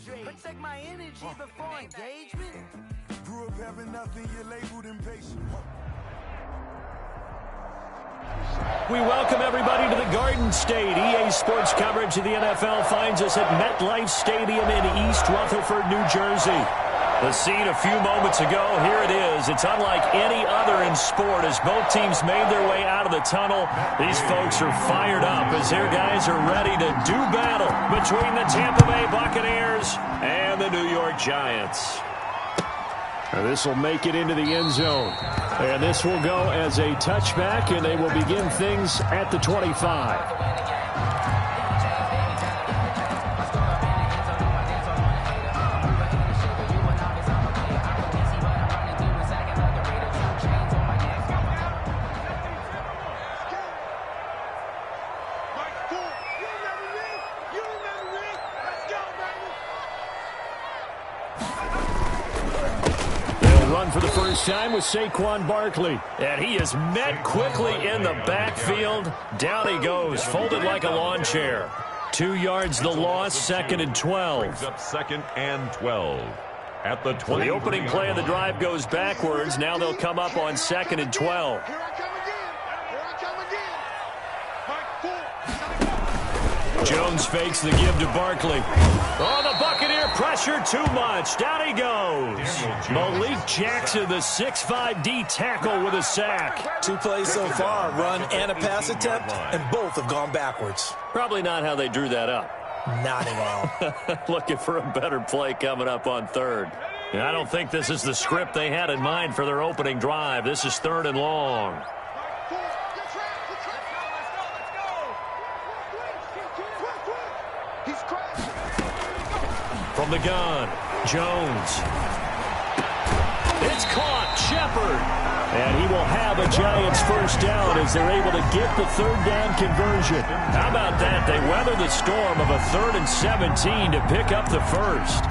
Protect my energy before engagement. Grew up having nothing, you're labeled impatient. We welcome everybody to the Garden State. EA Sports coverage of the NFL finds us at MetLife Stadium in East Rutherford, New Jersey. The scene a few moments ago, here it is. It's unlike any other in sport as both teams made their way out of the tunnel. These folks are fired up as their guys are ready to do battle between the Tampa Bay Buccaneers and the New York Giants. This will make it into the end zone. And this will go as a touchback, and they will begin things at the 25. For the first time with Saquon Barkley. And he is met quickly in the backfield. Down he goes, folded like a lawn chair. 2 yards the loss, 2nd and 12. Brings up 2nd and 12. At the 20. Well, the opening play of the drive goes backwards. Now they'll come up on 2nd and 12. Here I come again. Jones fakes the give to Barkley. Oh, the Buccaneer pressure too much. Down he goes. Malik Jackson, the 6'5" D tackle with a sack. 2 plays so far, run and a pass attempt, and both have gone backwards. Probably not how they drew that up. Not at all. Looking for a better play coming up on 3rd. I don't think this is the script they had in mind for their opening drive. This is 3rd and long. From the gun, Jones. It's caught, Shepard. And he will have a Giants first down as they're able to get the 3rd down conversion. How about that? They weather the storm of a 3rd and 17 to pick up the first.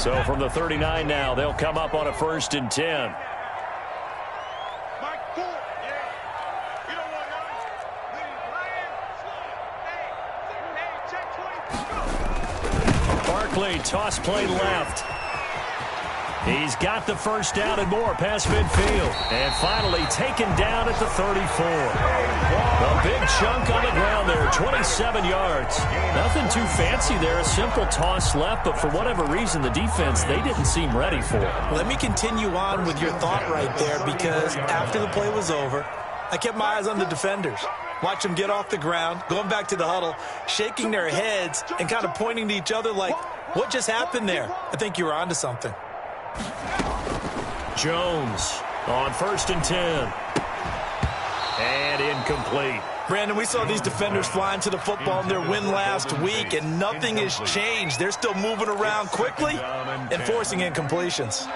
So from the 39 now, they'll come up on a 1st and 10. Barkley, toss play left. He's got the first down and more past midfield. And finally taken down at the 34. A big chunk on the ground there, 27 yards. Nothing too fancy there, a simple toss left, but for whatever reason, the defense, they didn't seem ready for it. Let me continue on with your thought right there, because after the play was over, I kept my eyes on the defenders. Watch them get off the ground, going back to the huddle, shaking their heads and kind of pointing to each other like, what just happened there? I think you were onto something. Jones on 1st and 10. And incomplete. Brandon, we saw these defenders flying to the football in their win last week, and nothing has changed. They're still moving around quickly and forcing incompletions.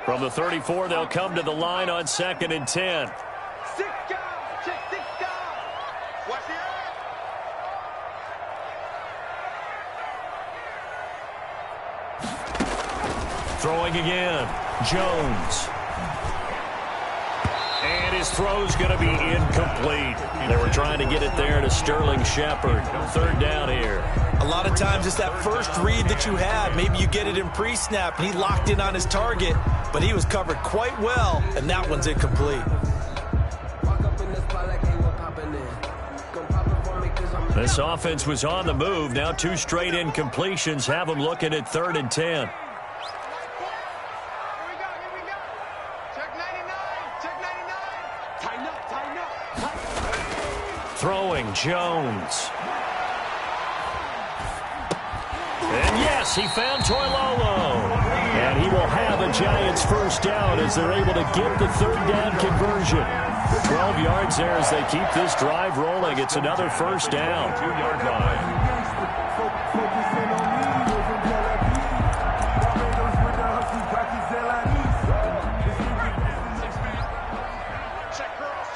From the 34, they'll come to the line on 2nd and 10. Throwing again, Jones. And his throw's going to be incomplete. They were trying to get it there to Sterling Shepard. 3rd down here. A lot of times it's that first read that you had. Maybe you get it in pre-snap, and he locked in on his target, but he was covered quite well, and that one's incomplete. This offense was on the move. Now 2 straight incompletions have them looking at 3rd and 10. Throwing, Jones. And yes, he found Toilolo. And he will have a Giants first down as they're able to get the 3rd down conversion. 12 yards there as they keep this drive rolling. It's another first down. 2-yard line. Check cross.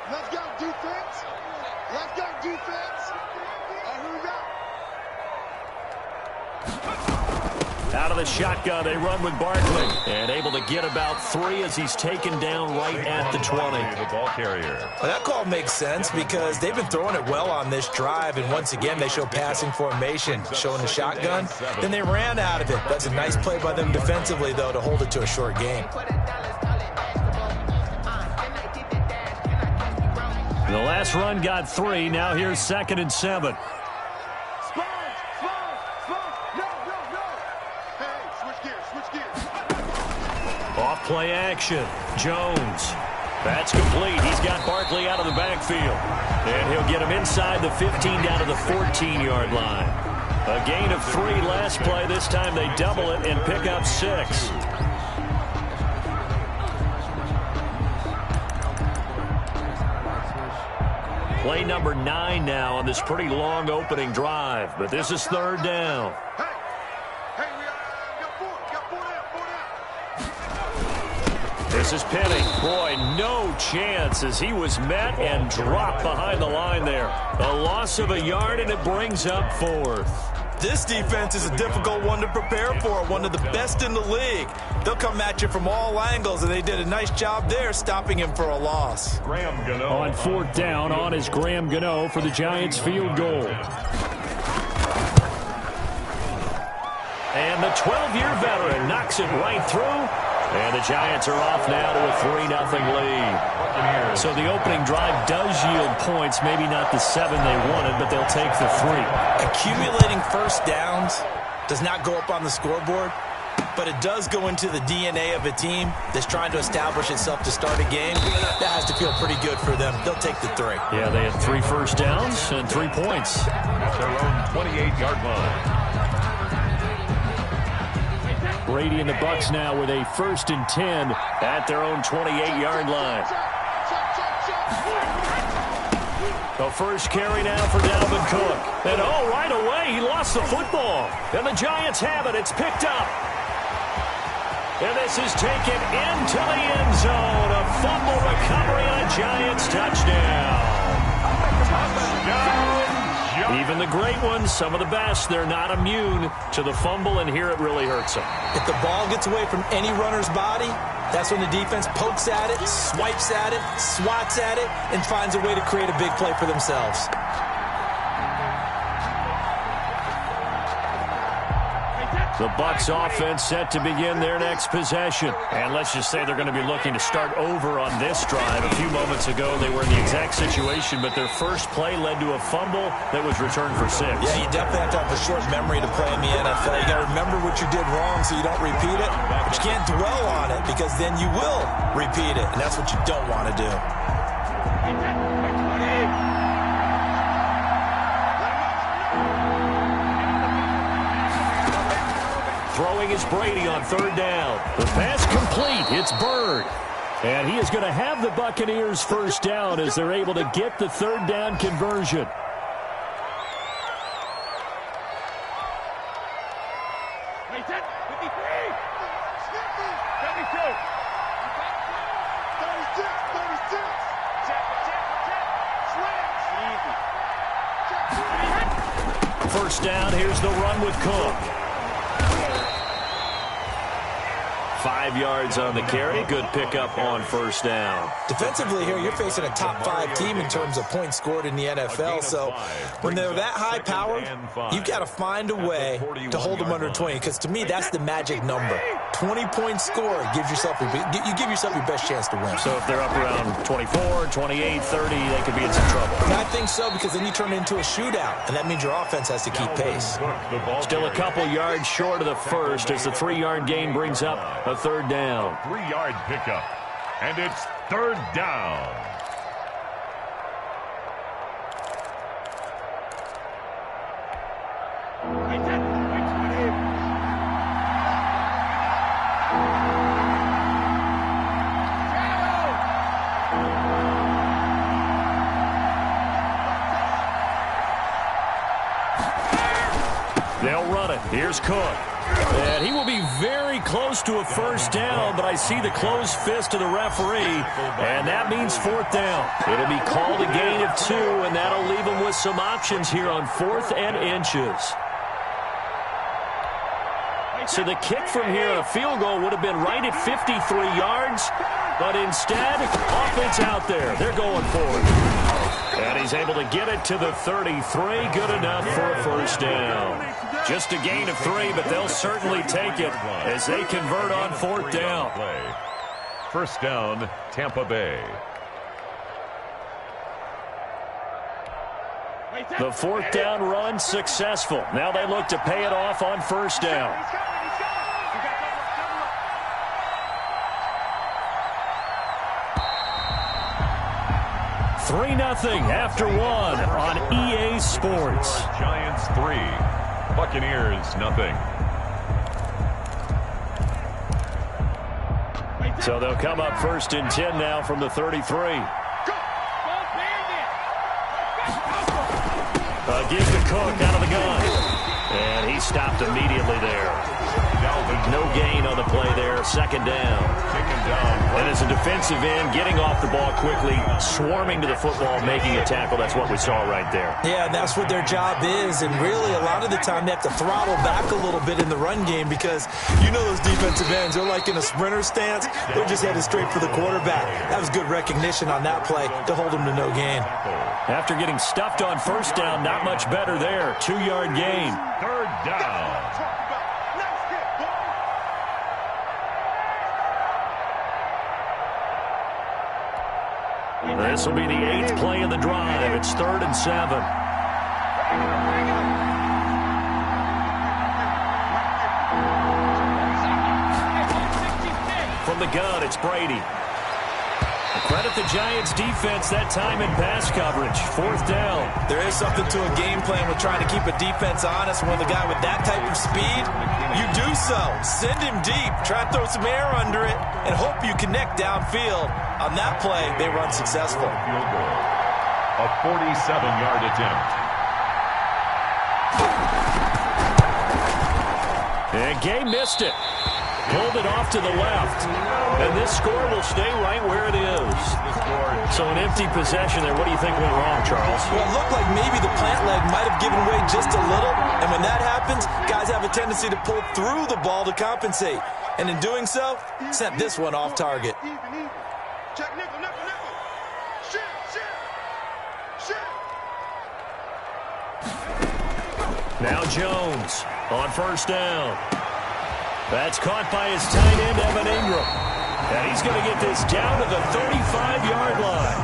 Let's go. defense. Left guard defense. Here we go. Out of the shotgun, they run with Barkley. And able to get about 3 as he's taken down right at the 20. The ball carrier. Well, that call makes sense because they've been throwing it well on this drive, and once again, they show passing formation, showing the shotgun. Then they ran out of it. That's a nice play by them defensively, though, to hold it to a short game. The last run got 3. Now here's 2nd and 7. Off play action. Jones. That's complete. He's got Barkley out of the backfield. And he'll get him inside the 15 down to the 14-yard line. A gain of 3 last play. This time they double it and pick up 6. Play number 9 now on this pretty long opening drive. But this is 3rd down. This is Penny. Boy, no chance as he was met and dropped behind the line there. A loss of a yard, and it brings up 4th. This defense is a difficult one to prepare for, one of the best in the league. They'll come at you from all angles, and they did a nice job there stopping him for a loss. Graham Gano. On 4th down, on is Graham Gano for the Giants field goal. And the 12-year veteran knocks it right through. And the Giants are off now to a 3-0 lead. So the opening drive does yield points, maybe not the 7 they wanted, but they'll take the 3. Accumulating first downs does not go up on the scoreboard, but it does go into the DNA of a team that's trying to establish itself to start a game. That has to feel pretty good for them. They'll take the 3. Yeah, they had 3 first downs and 3 points. At their own 28-yard line. Brady and the Bucs now with a 1st and 10 at their own 28-yard line. The first carry now for Dalvin Cook. And right away, he lost the football. And the Giants have it. It's picked up. And this is taken into the end zone. A fumble recovery and a Giants touchdown. Even the great ones, some of the best, they're not immune to the fumble, and here it really hurts them. If the ball gets away from any runner's body, that's when the defense pokes at it, swipes at it, swats at it, and finds a way to create a big play for themselves. The Bucs offense set to begin their next possession. And let's just say they're going to be looking to start over on this drive. A few moments ago, they were in the exact situation, but their first play led to a fumble that was returned for 6. Yeah, you definitely have to have a short memory to play in the NFL. You got to remember what you did wrong so you don't repeat it, but you can't dwell on it because then you will repeat it, and that's what you don't want to do. Throwing is Brady on 3rd down. The pass complete. It's Bird. And he is going to have the Buccaneers first down as they're able to get the 3rd down conversion. First down, here's the run with Cook. 5 yards on the carry. Good pickup on first down. Defensively here, you're facing a top 5 team in terms of points scored in the NFL. So when they're that high powered, you've got to find a way to hold them under 20. Because to me, that's the magic number. 20-point score gives yourself you give yourself your best chance to win. So if they're up around 24, 28, 30, they could be in some trouble. I think so, because then you turn it into a shootout, and that means your offense has to keep pace. Still a couple yards short of the first as the 3-yard gain brings up a 3rd down. 3-yard pickup, and it's 3rd down. They'll run it. Here's Cook. And he will be very close to a first down, but I see the closed fist of the referee, and that means fourth down. It'll be called a gain of 2, and that'll leave him with some options here on 4th and inches. So the kick from here on a field goal would have been right at 53 yards, but instead, offense out there. They're going for it. And he's able to get it to the 33. Good enough for a first down. Just a gain of 3, but they'll certainly take it as they convert on 4th down. First down, Tampa Bay. The 4th down run successful. Now they look to pay it off on first down. 3-0 after 1 on EA Sports. Giants 3, Buccaneers 0. So they'll come up 1st and 10 now from the 33. Gives to Cook out of the gun. And he stopped immediately there. No gain on the play there. 2nd down. And as a defensive end, getting off the ball quickly, swarming to the football, making a tackle. That's what we saw right there. Yeah, that's what their job is. And really, a lot of the time, they have to throttle back a little bit in the run game because you know those defensive ends, they're like in a sprinter stance. They're just headed straight for the quarterback. That was good recognition on that play to hold them to no gain. After getting stuffed on first down, not much better there. 2-yard gain. 3rd down. This will be the 8th play of the drive. It's 3rd and 7. From the gun, it's Brady. Credit the Giants' defense that time in pass coverage. 4th down. There is something to a game plan with trying to keep a defense honest. When the guy with that type of speed, you do so. Send him deep. Try to throw some air under it and hope you connect downfield. On that play, they run successful. Field goal. A 47-yard attempt. And Gay missed it. Pulled it off to the left. And this score will stay right where it is. So an empty possession there. What do you think went wrong, Charles? Well, it looked like maybe the plant leg might have given way just a little. And when that happens, guys have a tendency to pull through the ball to compensate. And in doing so, sent this one off target. Check nickel, nickel, nickel. Shit. Now Jones on first down. That's caught by his tight end, Evan Ingram. And he's going to get this down to the 35-yard line.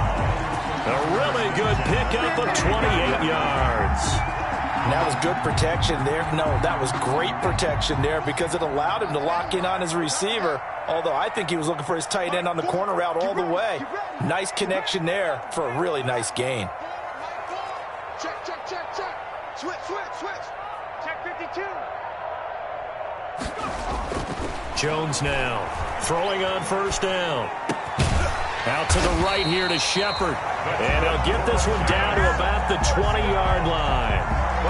A really good pickup of 28 yards. And that was good protection there. No, that was great protection there because it allowed him to lock in on his receiver. Although I think he was looking for his tight end on the corner route all the way. Nice connection there for a really nice gain. Check. Switch. Check 52. Jones now throwing on first down. Out to the right here to Shepard. And he'll get this one down to about the 20-yard line.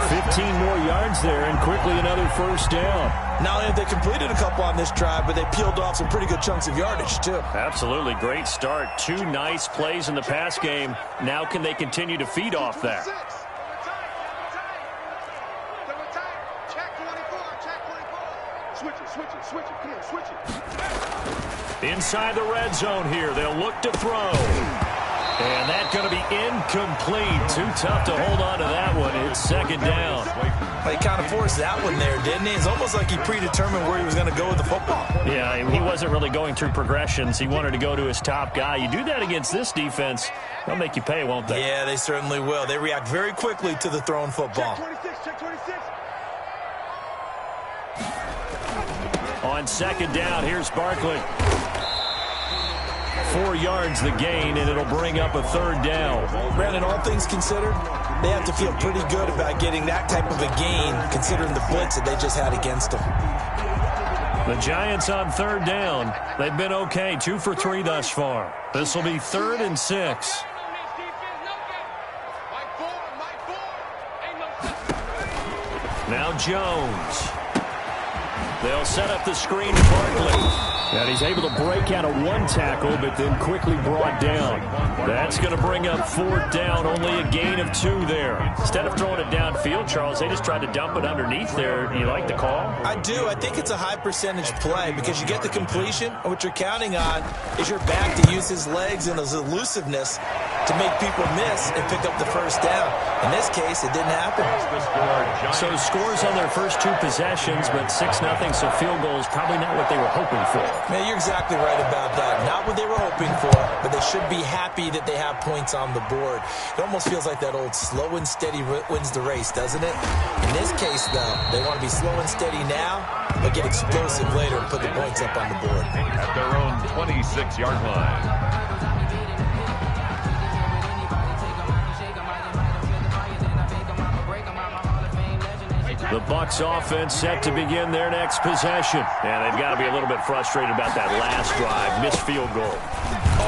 15 more yards there and quickly another first down. Not only have they completed a couple on this drive, but they peeled off some pretty good chunks of yardage, too. Absolutely. Great start. 2 nice plays in the pass game. Now can they continue to feed off that? Check 24. Switch it. Come on, switch it. Inside the red zone here. They'll look to throw. And that's going to be incomplete. Too tough to hold on to that one. It's 2nd down. He kind of forced that one there, didn't he? It's almost like he predetermined where he was going to go with the football. Yeah, he wasn't really going through progressions. He wanted to go to his top guy. You do that against this defense, they'll make you pay, won't they? Yeah, they certainly will. They react very quickly to the thrown football. Check 26. On 2nd down, here's Barkley. 4 yards the gain, and it'll bring up a 3rd down. Brandon, all things considered, they have to feel pretty good about getting that type of a gain, considering the blitz that they just had against them. The Giants on 3rd down. They've been okay, 2 for 3 thus far. This will be 3rd and 6. Now Jones. They'll set up the screen to Barkley. And he's able to break out of one tackle, but then quickly brought down. That's going to bring up 4th down, only a gain of 2 there. Instead of throwing it downfield, Charles, they just tried to dump it underneath there. Do you like the call? I do. I think it's a high percentage play because you get the completion, and what you're counting on is your back to use his legs and his elusiveness to make people miss and pick up the 1st down. In this case, it didn't happen. So scores on their first 2 possessions, but 6-0, so field goal is probably not what they were hoping for. Man, you're exactly right about that. Not what they were hoping for, but they should be happy that they have points on the board. It almost feels like that old slow and steady wins the race, doesn't it? In this case, though, they want to be slow and steady now, but get explosive later and put the points up on the board. At their own 26-yard line. The Bucs offense set to begin their next possession. And they've got to be a little bit frustrated about that last drive. Missed field goal.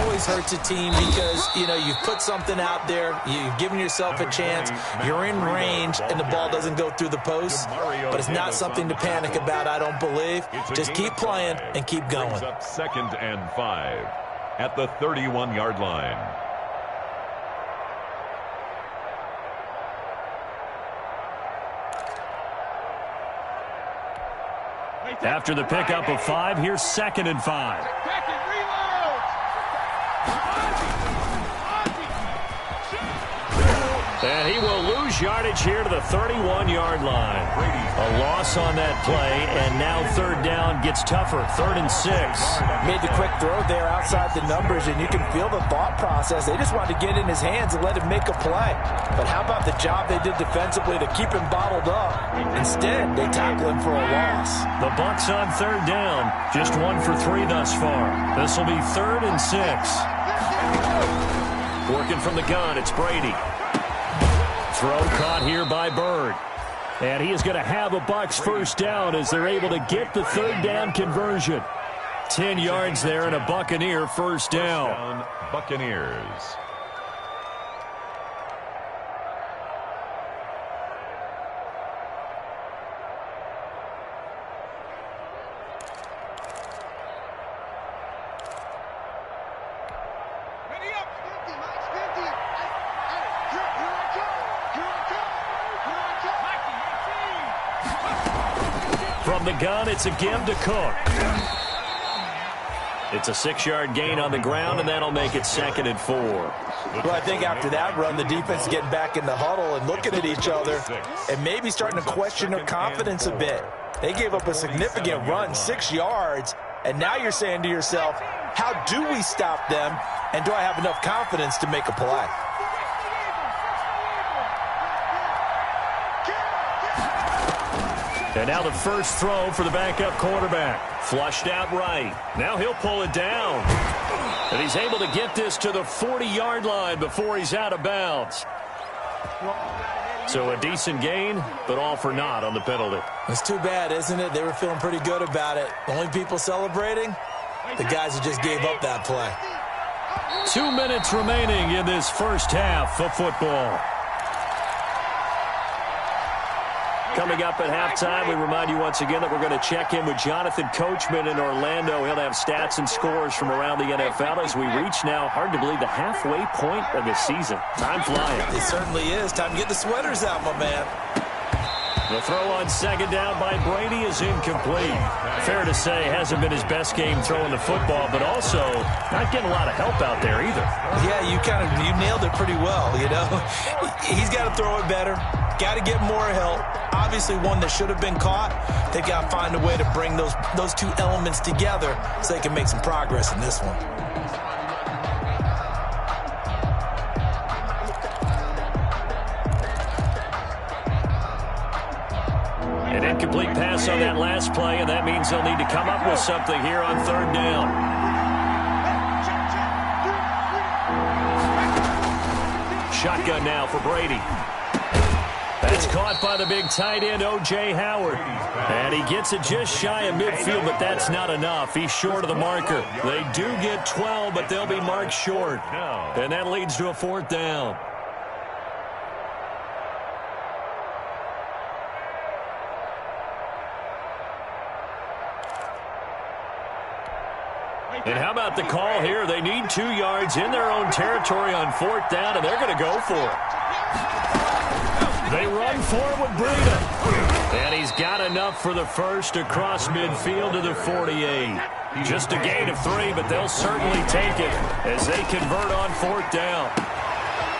Always hurts a team because, you've put something out there. You've given yourself a chance. You're in range, and the ball doesn't go through the post. But it's not something to panic about, I don't believe. Just keep playing and keep going. 2nd and 5 at the 31-yard line. After the pickup of 5, here's 2nd and 5. And he will lose yardage here to the 31-yard line. A loss on that play, and now 3rd down gets tougher. 3rd and 6. Made the quick throw there outside the numbers, and you can feel the thought process. They just wanted to get in his hands and let him make a play. But how about the job they did defensively to keep him bottled up? Instead, they tackle him for a loss. The Bucs on 3rd down. Just 1 for 3 thus far. This will be 3rd and 6. Working from the gun, it's Brady. Throw caught here by Bird. And he is going to have a Bucs 1st down as they're able to get the 3rd down conversion. 10 yards there and a Buccaneer 1st down. Buccaneers. From the gun, it's a give to Cook. It's a 6-yard gain on the ground, and that'll make it 2nd and 4. Well, I think after that run, the defense is getting back in the huddle and looking at each other and maybe starting to question their confidence a bit. They gave up a significant run, 6 yards, and now you're saying to yourself, how do we stop them, and do I have enough confidence to make a play? And now the first throw for the backup quarterback. Flushed out right. Now he'll pull it down. And he's able to get this to the 40-yard line before he's out of bounds. So a decent gain, but all for naught on the penalty. It's too bad, isn't it? They were feeling pretty good about it. The only people celebrating, the guys who just gave up that play. 2 minutes remaining in this first half of football. Coming up at halftime, we remind you once again that we're going to check in with Jonathan Coachman in Orlando. He'll have stats and scores from around the NFL as we reach now, hard to believe, the halfway point of the season. Time flying. It certainly is. Time to get the sweaters out, my man. The throw on 2nd down by Brady is incomplete. Fair to say, hasn't been his best game throwing the football, but also not getting a lot of help out there either. Yeah, you nailed it pretty well, He's got to throw it better. Got to get more help. Obviously one that should have been caught. They got to find a way to bring those two elements together so they can make some progress in this one. An incomplete pass on that last play, and that means they'll need to come up with something here on 3rd down. Shotgun now for Brady. That's caught by the big tight end, O.J. Howard. And he gets it just shy of midfield, but that's not enough. He's short of the marker. They do get 12, but they'll be marked short. And that leads to a 4th down. And how about the call here? They need 2 yards in their own territory on 4th down, and they're going to go for it. They run for it with Breida. And he's got enough for the first across midfield to the 48. Just a gain of 3, but they'll certainly take it as they convert on 4th down.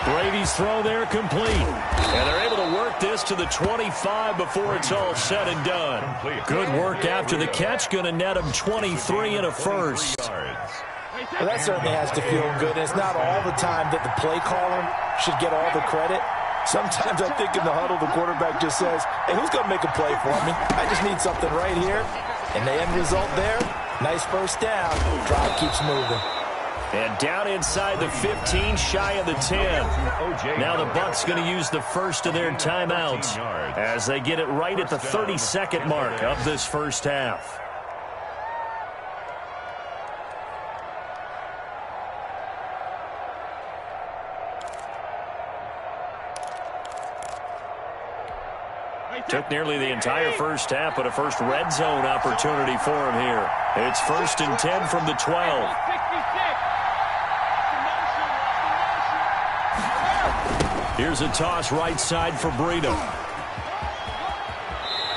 Brady's throw there complete. And they're able to work this to the 25 before it's all said and done. Good work after the catch. Going to net him 23 and a first. Well, that certainly has to feel good. And it's not all the time that the play caller should get all the credit. Sometimes I think in the huddle, the quarterback just says, hey, who's going to make a play for me? I just need something right here. And the end result there, nice first down. Drive keeps moving. And down inside the 15, shy of the 10. Now the Bucs going to use the first of their timeouts as they get it right at the 32nd mark of this first half. Took nearly the entire first half, but a first red zone opportunity for him here. It's 1st and 10 from the 12. Here's a toss right side for Breida.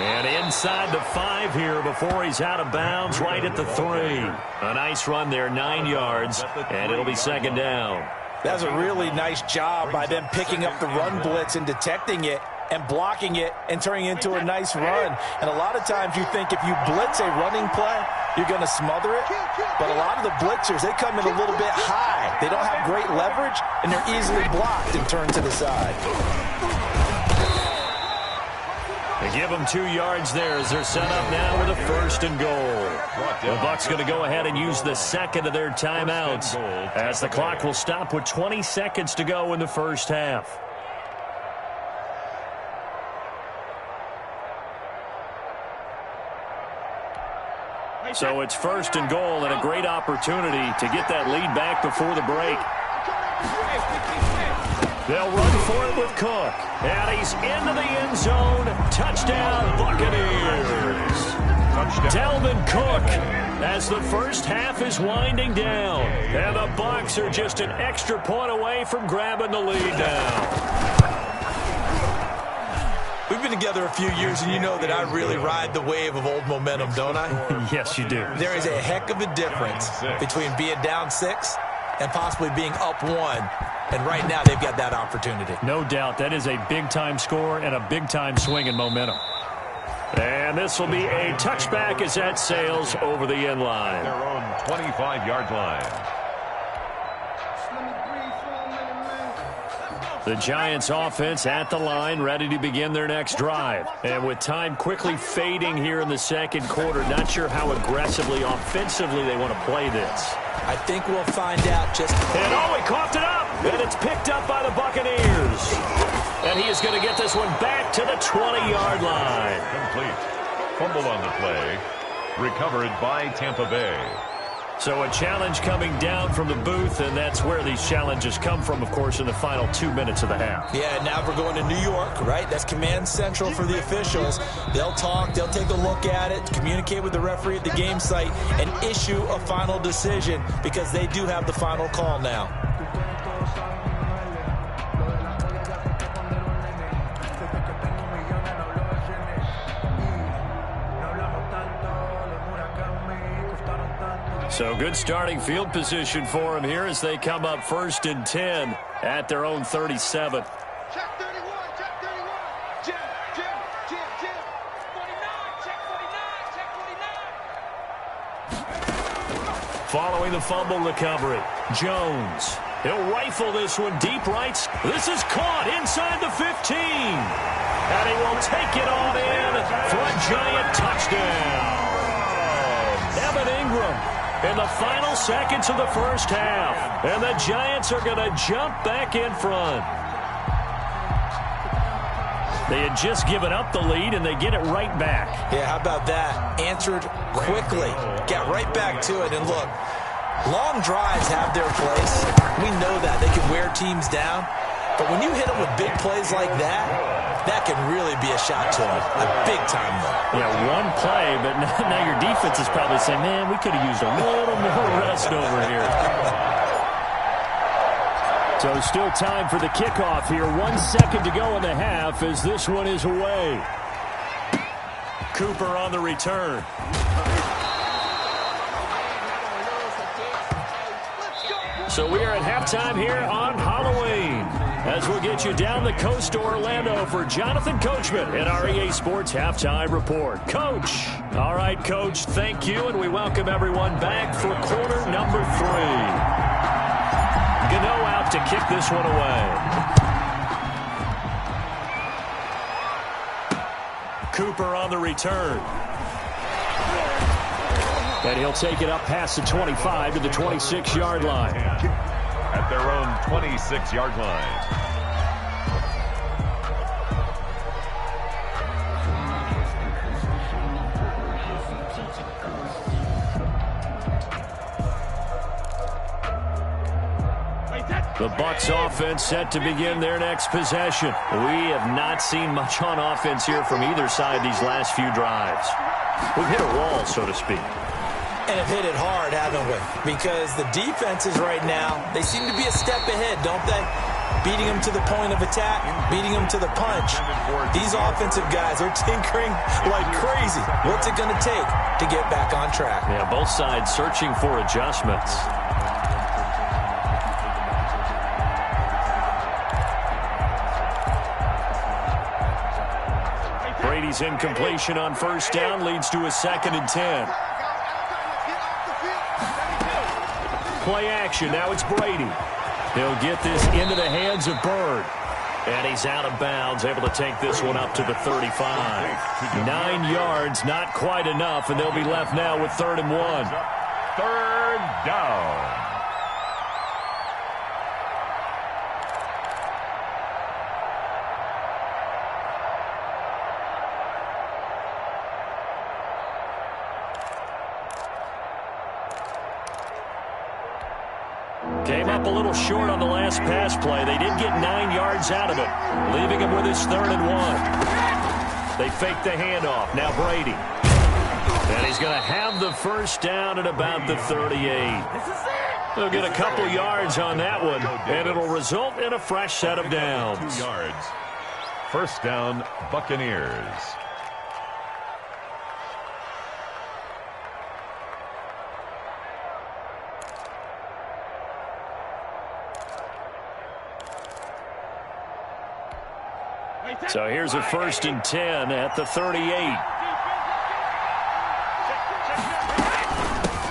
And inside the 5 here before he's out of bounds, right at the 3. A nice run there, 9 yards, and it'll be 2nd down. That's a really nice job by them picking up the run blitz and detecting it and blocking it and turning it into a nice run. And a lot of times you think if you blitz a running play, you're going to smother it. But a lot of the blitzers, they come in a little bit high. They don't have great leverage, and they're easily blocked and turned to the side. They give them 2 yards there as they're set up now with a 1st and goal. The Bucs going to go ahead and use the second of their timeouts as the clock will stop with 20 seconds to go in the first half. So it's 1st and goal and a great opportunity to get that lead back before the break. They'll run for it with Cook. And he's into the end zone. Touchdown, Buccaneers. Dalvin Cook as the first half is winding down. And the Bucs are just an extra point away from grabbing the lead now. We've been together a few years, and you know that I really ride the wave of old momentum, don't I? Yes, you do. There is a heck of a difference between being down 6 and possibly being up 1. And right now, they've got that opportunity. No doubt. That is a big-time score and a big-time swing in momentum. And this will be a touchback as that sails over the end line. Their own 25-yard line. The Giants offense at the line, ready to begin their next drive. And with time quickly fading here in the second quarter, not sure how aggressively, offensively they want to play this. I think we'll find out just... And he coughed it up! And it's picked up by the Buccaneers. And he is going to get this one back to the 20-yard line. Complete. Fumble on the play. Recovered by Tampa Bay. So a challenge coming down from the booth, and that's where these challenges come from, of course, in the final 2 minutes of the half. Yeah, now we're going to New York, right? That's command central for the officials. They'll talk, they'll take a look at it, communicate with the referee at the game site, and issue a final decision because they do have the final call now. So good starting field position for them here as they come up 1st and 10 at their own 37. Check 31, check 31. Jim, 49, check 49, check 49. Following the fumble recovery, Jones. He'll rifle this one deep right. This is caught inside the 15. And he will take it on in for a Giant touchdown. Evan Ingram in the final seconds of the first half. And the Giants are going to jump back in front. They had just given up the lead, and they get it right back. Yeah, how about that? Answered quickly. Get right back to it. And look, long drives have their place. We know that. They can wear teams down. But when you hit them with big plays like that, that can really be a shot to them. A big-time one. Yeah, one play, but now your defense is probably saying, man, we could have used a little more rest over here. So still time for the kickoff here. 1 second to go in the half as this one is away. Cooper on the return. So we are at halftime here on Halloween as we'll get you down the coast to Orlando for Jonathan Coachman in our EA Sports Halftime Report. Coach. All right, Coach, thank you, and we welcome everyone back for quarter number 3. Gano out to kick this one away. Cooper on the return. And he'll take it up past the 25 to the 26-yard line. At their own 26-yard line. The Bucs offense set to begin their next possession. We have not seen much on offense here from either side these last few drives. We've hit a wall, so to speak. And have hit it hard, haven't we? Because the defenses right now, they seem to be a step ahead, don't they? Beating them to the point of attack, beating them to the punch. These offensive guys are tinkering like crazy. What's it going to take to get back on track? Yeah, both sides searching for adjustments. Brady's incompletion on first down leads to a 2nd and 10. Play action. Now it's Brady. He'll get this into the hands of Bird. And he's out of bounds, able to take this one up to the 35. 9 yards, not quite enough, and they'll be left now with 3rd and 1. 3rd down. Came up a little short on the last pass play. They did get 9 yards out of it, leaving him with his 3rd and 1. They fake the handoff. Now Brady. And he's going to have the first down at about the 38. They'll get a couple yards on that one, and it'll result in a fresh set of downs. 2 yards. First down, Buccaneers. So here's a 1st and 10 at the 38.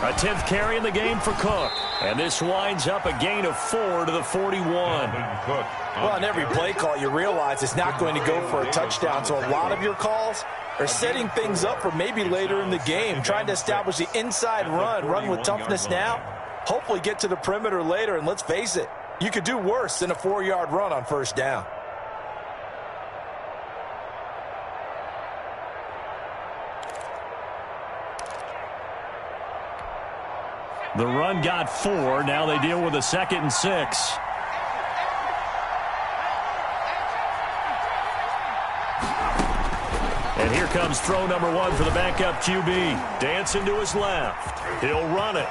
A 10th carry in the game for Cook. And this winds up a gain of 4 to the 41. Well, on every play call, you realize it's not going to go for a touchdown. So a lot of your calls are setting things up for maybe later in the game, trying to establish the inside run with toughness now, hopefully get to the perimeter later. And let's face it, you could do worse than a 4-yard run on first down. The run got 4. Now they deal with a 2nd and 6. And here comes throw number 1 for the backup QB. Dancing to his left. He'll run it.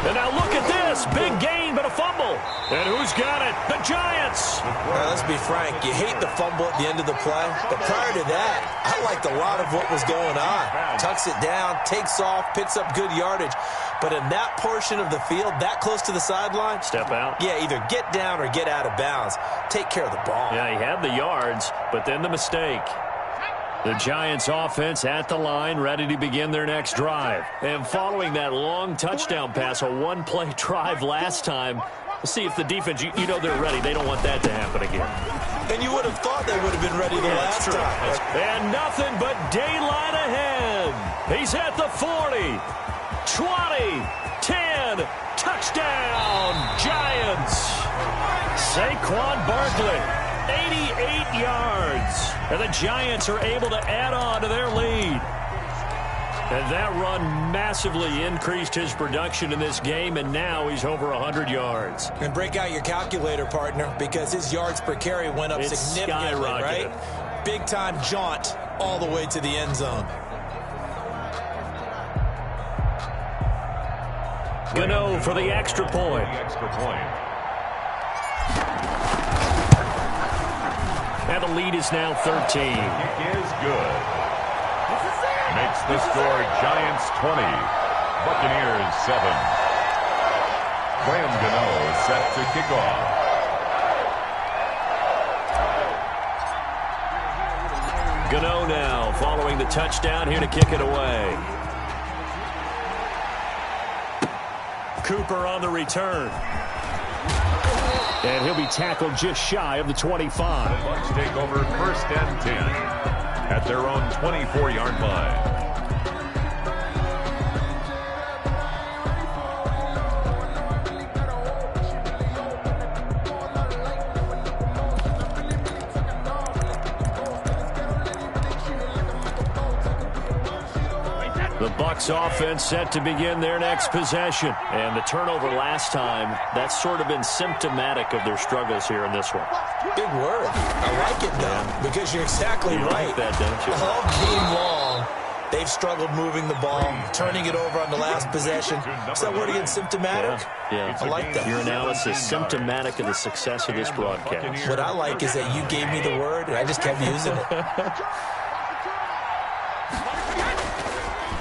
And now look at this. Big gain, but a fumble. And who's got it? The Giants. Now, let's be frank. You hate the fumble at the end of the play. But prior to that, I liked a lot of what was going on. Tucks it down, takes off, picks up good yardage. But in that portion of the field, that close to the sideline. Step out. Yeah, either get down or get out of bounds. Take care of the ball. Yeah, he had the yards, but then the mistake. The Giants offense at the line, ready to begin their next drive. And following that long touchdown pass, a one-play drive last time, let's see if the defense, you know they're ready. They don't want that to happen again. And you would have thought they would have been ready the last time. And nothing but daylight ahead. He's at the 40, 20, 10, touchdown, Giants. Saquon Barkley, 88 yards. And the Giants are able to add on to their lead. And that run massively increased his production in this game, and now he's over 100 yards. And break out your calculator, partner, because his yards per carry went up significantly, right? Big-time jaunt all the way to the end zone. Gano for the extra point. And the lead is now 13. Kick is good. Makes the score Giants 20, Buccaneers 7. Graham Gano set to kick off. Gano now following the touchdown here to kick it away. Cooper on the return. And he'll be tackled just shy of the 25. The Bucs take over 1st and 10 at their own 24-yard line. The Bucs offense set to begin their next possession. And the turnover last time, that's sort of been symptomatic of their struggles here in this one. Big word. I like it, though, because you're exactly right. Like that, don't you? All game long, they've struggled moving the ball, turning it over on the last possession. Is that word again, symptomatic? Yeah. I like that. Your analysis symptomatic of the success of this broadcast. What I like is that you gave me the word, and I just kept using it.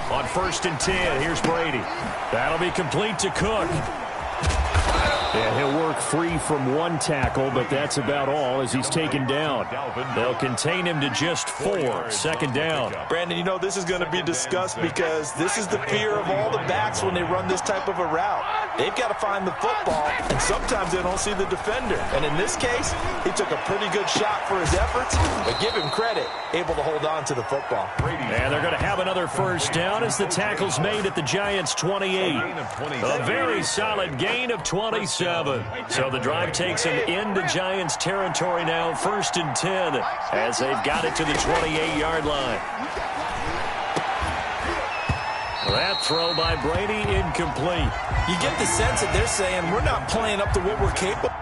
On 1st and 10, here's Brady. That'll be complete to Cook. And he'll work free from one tackle, but that's about all as he's taken down. They'll contain him to just 4. 2nd down. Brandon, you know this is going to be discussed because this is the fear of all the backs when they run this type of a route. They've got to find the football, and sometimes they don't see the defender. And in this case, he took a pretty good shot for his efforts, but give him credit, able to hold on to the football. And they're going to have another 1st down as the tackle's made at the Giants' 28. A very solid gain of 27. So the drive takes them into Giants territory now, 1st and 10, as they've got it to the 28-yard line. That throw by Brady incomplete. You get the sense that they're saying we're not playing up to what we're capable.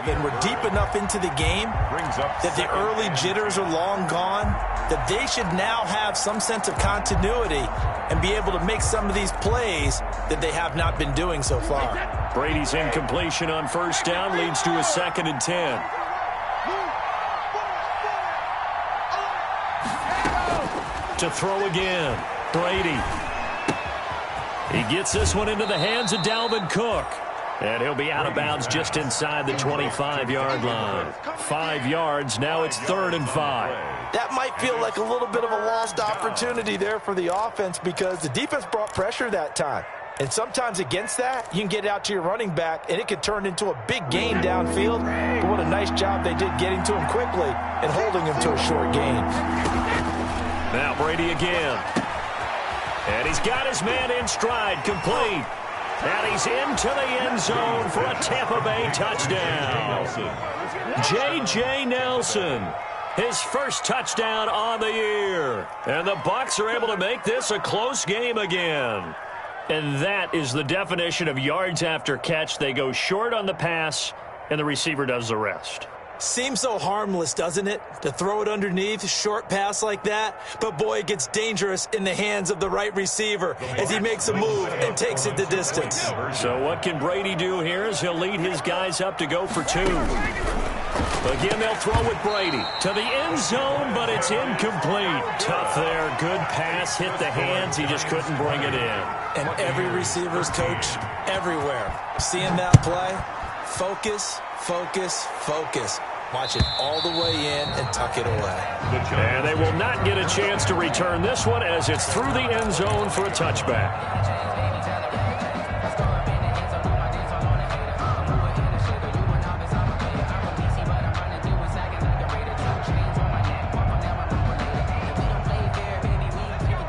And we're deep enough into the game that the early jitters are long gone, that they should now have some sense of continuity and be able to make some of these plays that they have not been doing so far. Brady's incompletion on 1st down leads to a 2nd and 10. To throw again, Brady. He gets this one into the hands of Dalvin Cook. And he'll be out of bounds just inside the 25-yard line. 5 yards, now it's 3rd and 5. That might feel like a little bit of a lost opportunity there for the offense because the defense brought pressure that time. And sometimes against that, you can get out to your running back, and it could turn into a big gain downfield. But what a nice job they did getting to him quickly and holding him to a short gain. Now Brady again. And he's got his man in stride, complete. And he's into the end zone for a Tampa Bay touchdown. J.J. Nelson, his first touchdown on the year. And the Bucs are able to make this a close game again. And that is the definition of yards after catch. They go short on the pass, and the receiver does the rest. Seems so harmless, doesn't it, to throw it underneath, short pass like that? But, boy, it gets dangerous in the hands of the right receiver as he makes a move and takes it the distance. So what can Brady do here as he'll lead his guys up to go for 2. Again, they'll throw with Brady to the end zone, but it's incomplete. Tough there. Good pass. Hit the hands. He just couldn't bring it in. And every receiver's coach everywhere, seeing that play, focus, focus, focus. Watch it all the way in and tuck it away. And they will not get a chance to return this one as it's through the end zone for a touchback.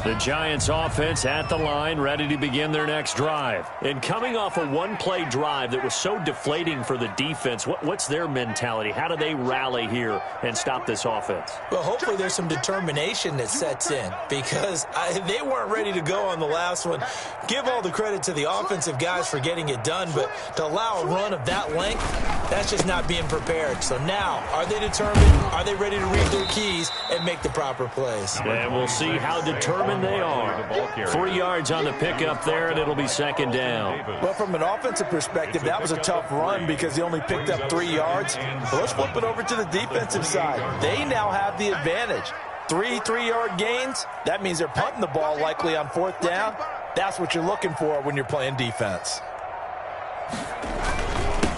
The Giants offense at the line, ready to begin their next drive. And coming off a one-play drive that was so deflating for the defense, what's their mentality? How do they rally here and stop this offense? Well, hopefully there's some determination that sets in because they weren't ready to go on the last one. Give all the credit to the offensive guys for getting it done, but to allow a run of that length, that's just not being prepared. So now, are they determined? Are they ready to read their keys and make the proper plays? And we'll see how determined they are. 4 yards on the pickup there, and it'll be second down. Well, from an offensive perspective, that was a tough run because he only picked up 3 yards. But let's flip it over to the defensive side. They now have the advantage. 3 3-yard gains, that means they're punting the ball likely on 4th down. That's what you're looking for when you're playing defense.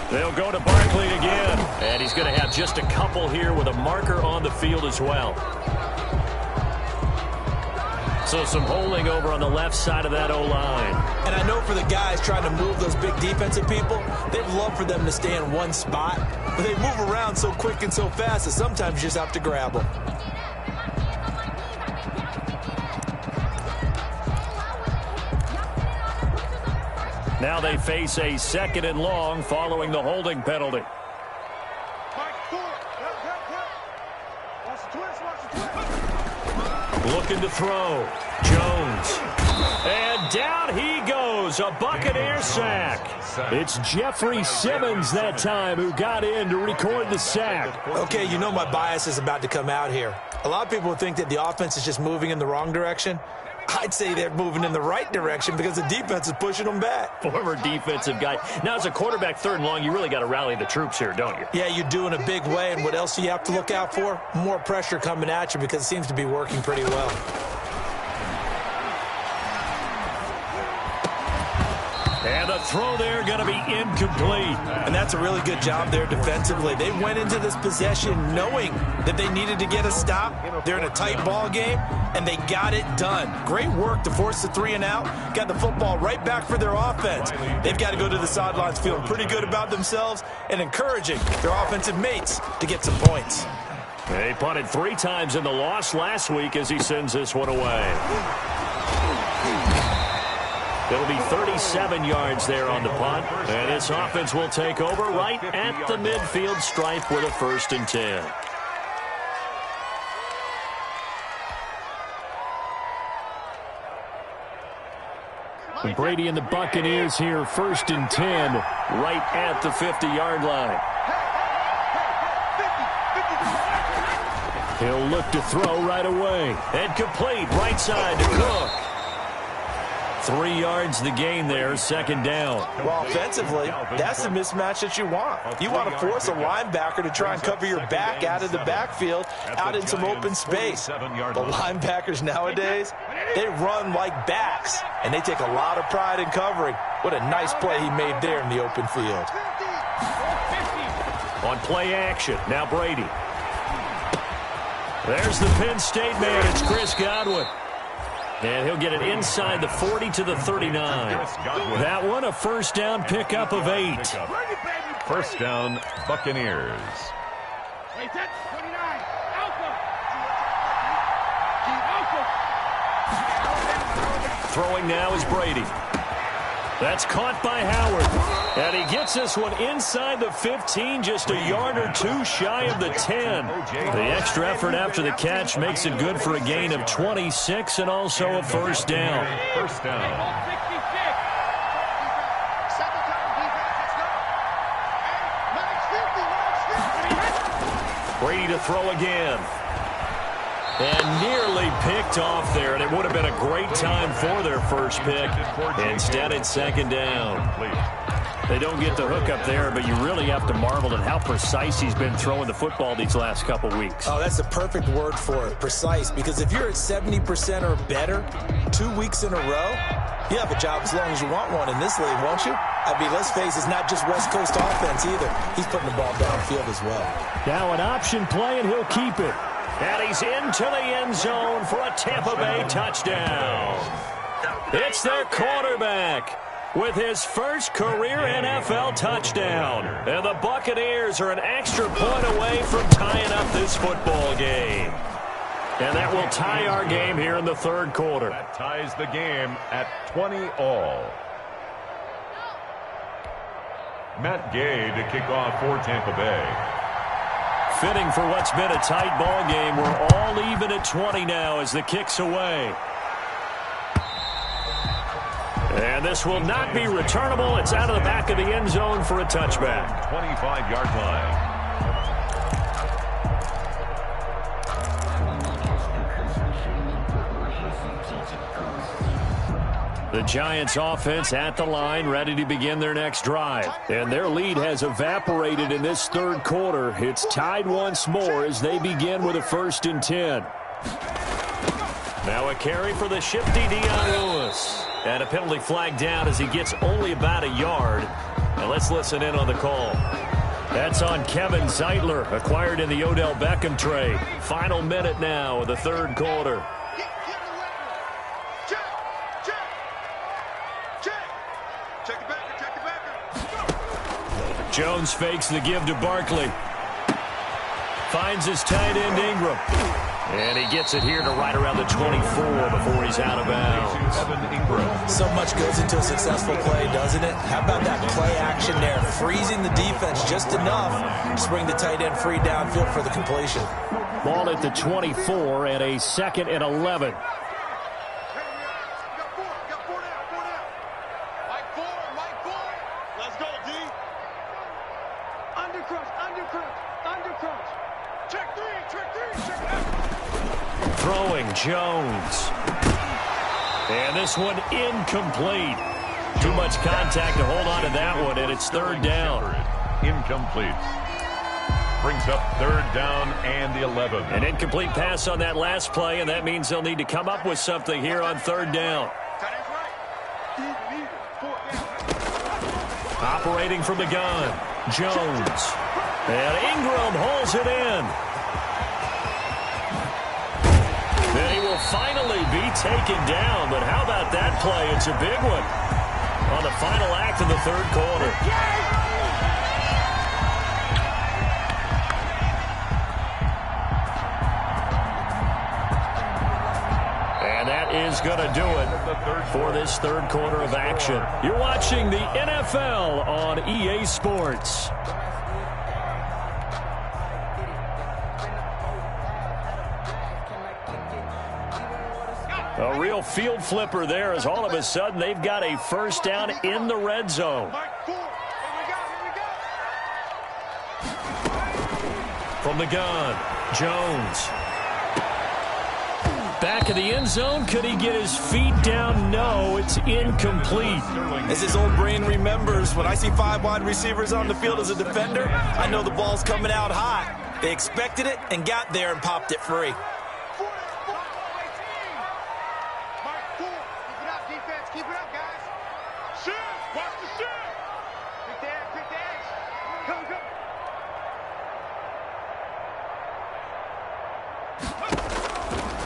They'll go to Barkley again, and he's going to have just a couple here with a marker on the field as well. So some holding over on the left side of that O-line. And I know for the guys trying to move those big defensive people, they'd love for them to stay in one spot, but they move around so quick and so fast that sometimes you just have to grab them. Now they face a 2nd and long following the holding penalty. Looking to throw. Jones. And down he goes. A Buccaneer sack. It's Jeffrey Simmons that time who got in to record the sack. Okay, you know my bias is about to come out here. A lot of people think that the offense is just moving in the wrong direction. I'd say they're moving in the right direction because the defense is pushing them back. Former defensive guy. Now, as a quarterback 3rd and long, you really got to rally the troops here, don't you? Yeah, you do in a big way. And what else do you have to look out for? More pressure coming at you because it seems to be working pretty well. And the throw there going to be incomplete. And that's a really good job there defensively. They went into this possession knowing that they needed to get a stop. They're in a tight ball game, and they got it done. Great work to force the 3 and out. Got the football right back for their offense. They've got to go to the sidelines feeling pretty good about themselves and encouraging their offensive mates to get some points. They punted 3 times in the loss last week as he sends this one away. It'll be 37 yards there on the punt. And this offense will take over right at the midfield stripe with a 1st and 10. And Brady and the Buccaneers here, 1st and 10, right at the 50-yard line. He'll look to throw right away. And complete, right side to Cook. 3 yards the gain there, 2nd down. Well, offensively, that's the mismatch that you want. You want to force a linebacker to try and cover your back out of the backfield, out in some open space. The linebackers nowadays, they run like backs, and they take a lot of pride in covering. What a nice play he made there in the open field. On play action, now Brady. There's the Penn State man, it's Chris Godwin. And he'll get it inside the 40 to the 39. That one, a 1st down pickup of 8. 1st down, Buccaneers. Throwing now is Brady. That's caught by Howard. And he gets this one inside the 15, just a yard or 2 shy of the 10. The extra effort after the catch makes it good for a gain of 26 and also a 1st down. 1st down. Brady to throw again. And nearly picked off there, and it would have been a great time for their first pick. Instead, it's 2nd down. They don't get the hook up there, but you really have to marvel at how precise he's been throwing the football these last couple weeks. Oh, that's the perfect word for it, precise, because if you're at 70% or better 2 weeks in a row, you have a job as long as you want one in this league, won't you? I mean, let's face it, it's not just West Coast offense either. He's putting the ball downfield as well. Now an option play, and he'll keep it. And he's into the end zone for a Tampa Bay touchdown. It's their quarterback with his first career NFL touchdown. And the Buccaneers are an extra point away from tying up this football game. And that will tie our game here in the third quarter. That ties the game at 20-all. Matt Gay to kick off for Tampa Bay. Fitting for what's been a tight ball game. We're all even at 20 now as the kick's away. And this will not be returnable. It's out of the back of the end zone for a touchback. 25-yard line. The Giants offense at the line, ready to begin their next drive. And their lead has evaporated in this third quarter. It's tied once more as they begin with a 1st and 10. Now a carry for the shifty Dion Lewis. And a penalty flag down as he gets only about a yard. Now let's listen in on the call. That's on Kevin Zeitler, acquired in the Odell Beckham trade. Final minute now of the third quarter. Jones fakes the give to Barkley. Finds his tight end Ingram. And he gets it here to right around the 24 before he's out of bounds. So much goes into a successful play, doesn't it? How about that play action there? Freezing the defense just enough to bring the tight end free downfield for the completion. Ball at the 24 and a 2nd and 11. Throwing Jones. And this one incomplete. Too much contact to hold on to that one, and it's third down. Incomplete. Brings up third down and the 11. An incomplete pass on that last play, and that means they'll need to come up with something here on third down. Operating from the gun, Jones. And Ingram hauls it in. Then he will finally be taken down, but how about that play? It's a big one on the final act of the third quarter. And that is going to do it for this third quarter of action. You're watching the NFL on EA Sports. A real field flipper there as all of a sudden they've got a first down in the red zone. From the gun, Jones. Back of the end zone. Could he get his feet down? No, it's incomplete. As his old brain remembers, when I see 5 wide receivers on the field as a defender, I know the ball's coming out hot. They expected it and got there and popped it free.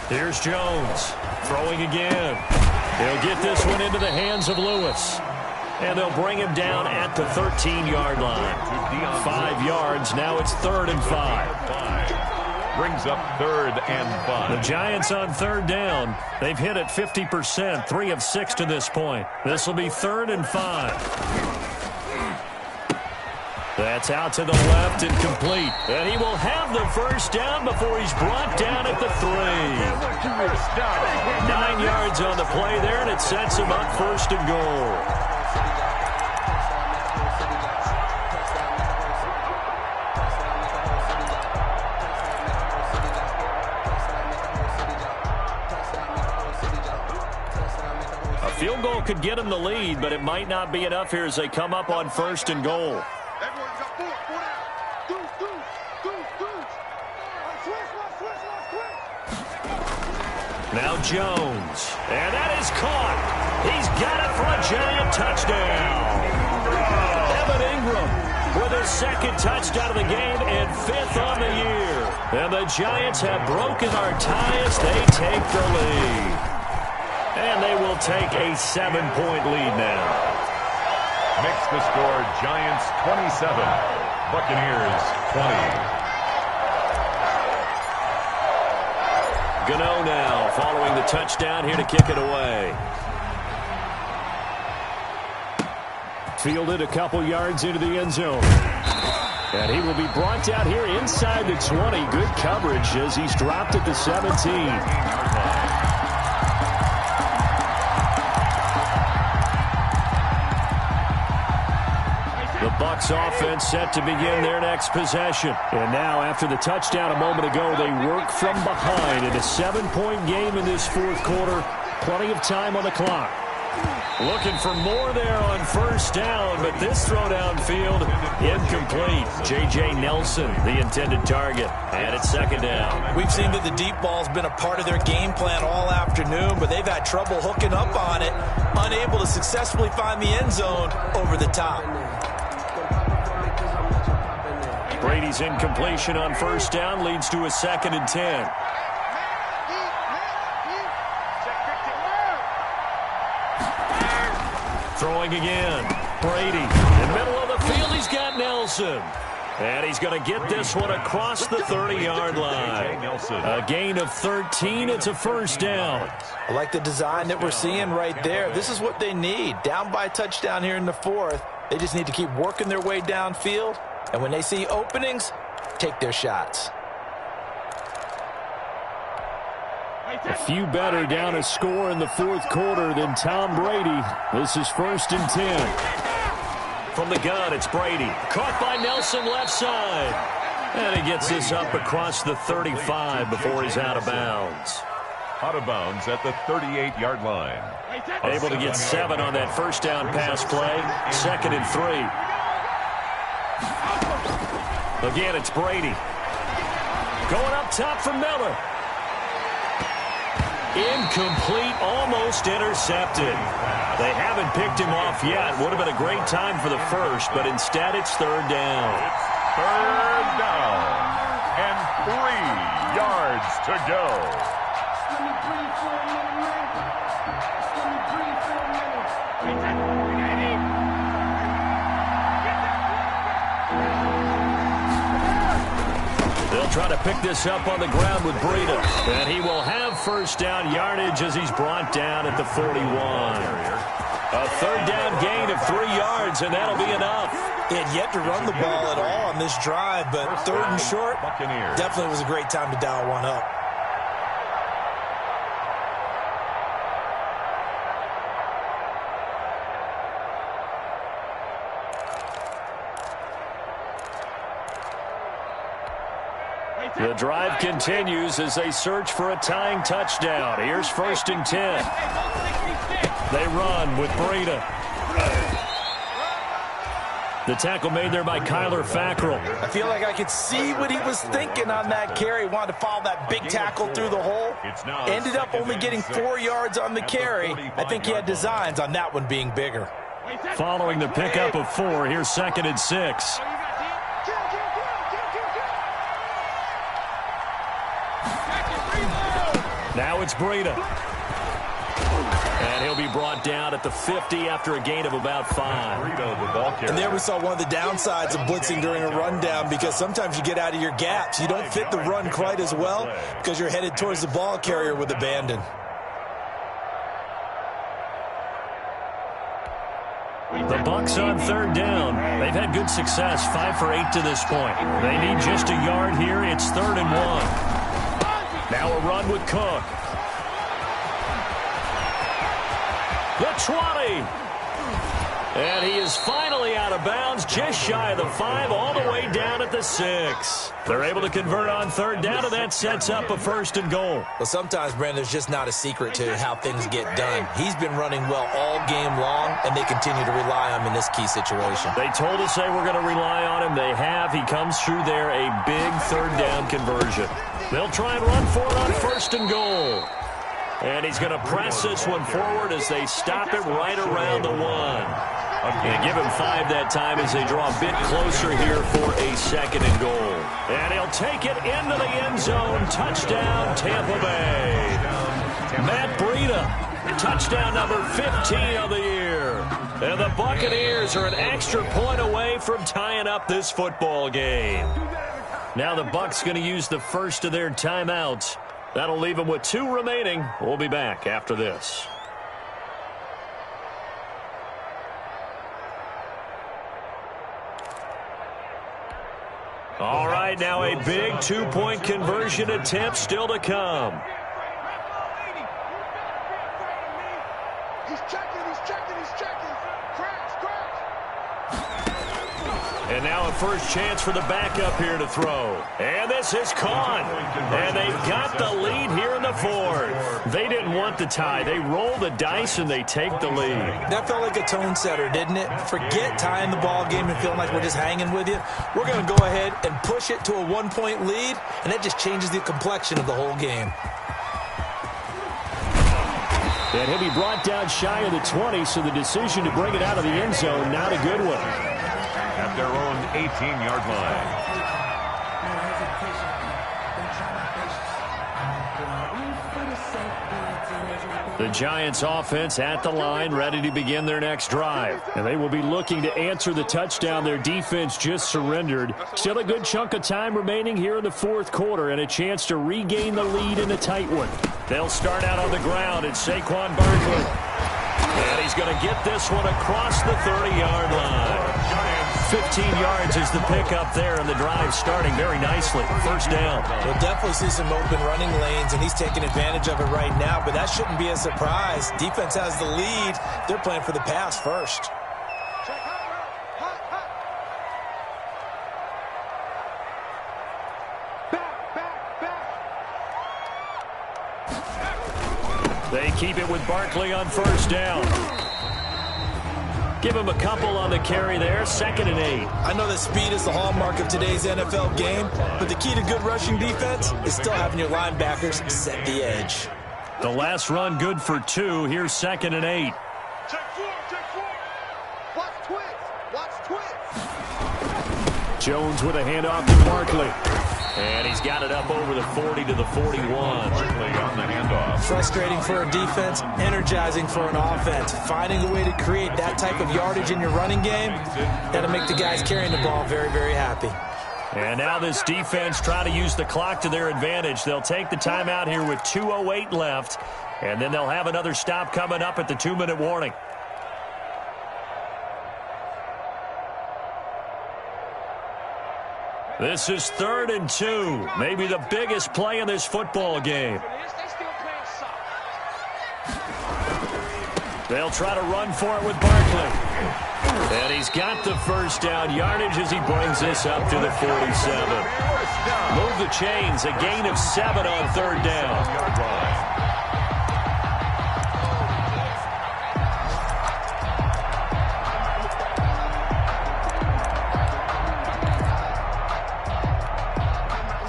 Here's Jones throwing again. He'll get this one into the hands of Lewis. And they'll bring him down at the 13-yard line. 5 yards. Now it's 3rd and 5. Brings up 3rd and 5. The Giants on third down. They've hit it 50%, 3 of 6 to this point. This will be 3rd and 5. That's out to the left and complete. And he will have the first down before he's brought down at the 3. 9 yards on the play there, and it sets him up 1st and goal. A field goal could get him the lead, but it might not be enough here as they come up on 1st and goal. Now Jones, and that is caught. He's got it for a Giant touchdown. Evan Ingram with his second touchdown of the game and 5th on the year. And the Giants have broken our tie as they take the lead. And they will take a 7-point lead now. Makes the score Giants 27, Buccaneers 20. Gano now following the touchdown here to kick it away. Fielded a couple yards into the end zone. And he will be brought down here inside the 20. Good coverage as he's dropped at the 17. The Bucs offense set to begin their next possession. And now, after the touchdown a moment ago, they work from behind in a 7-point game in this fourth quarter. Plenty of time on the clock. Looking for more there on first down, but this throw downfield incomplete. J.J. Nelson, the intended target, and it's second down. We've seen that the deep ball's been a part of their game plan all afternoon, but they've had trouble hooking up on it, unable to successfully find the end zone over the top. Brady's incompletion on first down leads to a 2nd and 10. Throwing again. Brady in the middle of the field. He's got Nelson. And he's going to get this one across the 30-yard line. A gain of 13. It's a first down. I like the design that we're seeing right there. This is what they need. Down by a touchdown here in the fourth. They just need to keep working their way downfield. And when they see openings, take their shots. A few better down a score in the fourth quarter than Tom Brady. This is 1st and 10. From the gun, it's Brady. Caught by Nelson left side. And he gets this up across the 35 before he's out of bounds. Out of bounds at the 38-yard line. Able to get 7 on that first down pass play. 2nd and 3. Again, it's Brady. Going up top for Miller. Incomplete, almost intercepted. They haven't picked him off yet. Would have been a great time for the first, but instead it's 3rd down. It's 3rd down and 3 yards to go. They'll try to pick this up on the ground with Breida. And he will have first down yardage as he's brought down at the 41. A 3rd down gain of 3 yards, and that'll be enough. They had yet to run the ball at all on this drive, but 3rd and short definitely was a great time to dial one up. The drive continues as they search for a tying touchdown. Here's 1st and 10. They run with Breida. The tackle made there by Kyler Fackrell. I feel like I could see what he was thinking on that carry. Wanted to follow that big tackle through the hole. Ended up only getting 4 yards on the carry. I think he had designs on that one being bigger. Following the pickup of 4, here's 2nd and 6. Now it's Breida. And he'll be brought down at the 50 after a gain of about 5. And there we saw one of the downsides of blitzing during a rundown, because sometimes you get out of your gaps. You don't fit the run quite as well because you're headed towards the ball carrier with abandon. The Bucs on 3rd down. They've had good success, 5 for 8 to this point. They need just a yard here. It's 3rd and 1. Now a run with Cook. The 20. And he is finally out of bounds, just shy of the 5, all the way down at the 6. They're able to convert on 3rd down, and that sets up a 1st and goal. Well, sometimes, Brandon, there's just not a secret to how things get done. He's been running well all game long, and they continue to rely on him in this key situation. They told us they were going to rely on him. They have. He comes through there, a big 3rd down conversion. They'll try and run for it on 1st and goal. And he's going to press this one forward as they stop it right around the 1. And give him 5 that time as they draw a bit closer here for a 2nd and goal. And he'll take it into the end zone. Touchdown, Tampa Bay. Matt Breida, touchdown number 15 of the year. And the Buccaneers are an extra point away from tying up this football game. Now the Bucs going to use the first of their timeouts. That'll leave them with 2 remaining. We'll be back after this. All right, now a big 2-point conversion attempt still to come. He's checking. Crash. And now a first chance for the backup here to throw. And this is caught. And they've got the lead here in the 4th. They didn't want the tie. They roll the dice and they take the lead. That felt like a tone setter, didn't it? Forget tying the ball game and feeling like we're just hanging with you. We're going to go ahead and push it to a 1-point lead, and that just changes the complexion of the whole game. And he'll be brought down shy of the 20, so the decision to bring it out of the end zone, not a good one. At their own 18-yard line. The Giants offense at the line, ready to begin their next drive. And they will be looking to answer the touchdown their defense just surrendered. Still a good chunk of time remaining here in the 4th quarter and a chance to regain the lead in a tight one. They'll start out on the ground. It's Saquon Barkley. And he's going to get this one across the 30-yard line. 15 yards is the pickup there, and the drive starting very nicely. First down. We'll definitely see some open running lanes, and he's taking advantage of it right now, but that shouldn't be a surprise. Defense has the lead. They're playing for the pass first. They keep it with Barkley on first down. Give him a couple on the carry there. 2nd and 8. I know that speed is the hallmark of today's NFL game, but the key to good rushing defense is still having your linebackers set the edge. The last run good for 2. Here's 2nd and 8. Check 4. Watch twins. Jones with a handoff to Barkley. And he's got it up over the 40 to the 41. Barkley on the handoff. Frustrating for a defense, energizing for an offense. Finding a way to create that type of yardage in your running game, that'll make the guys carrying the ball very, very happy. And now this defense trying to use the clock to their advantage. They'll take the timeout here with 2:08 left, and then they'll have another stop coming up at the 2-minute warning. This is 3rd and 2. Maybe the biggest play in this football game. They'll try to run for it with Barkley. And he's got the first down yardage as he brings this up to the 47. Move the chains. A gain of 7 on 3rd down.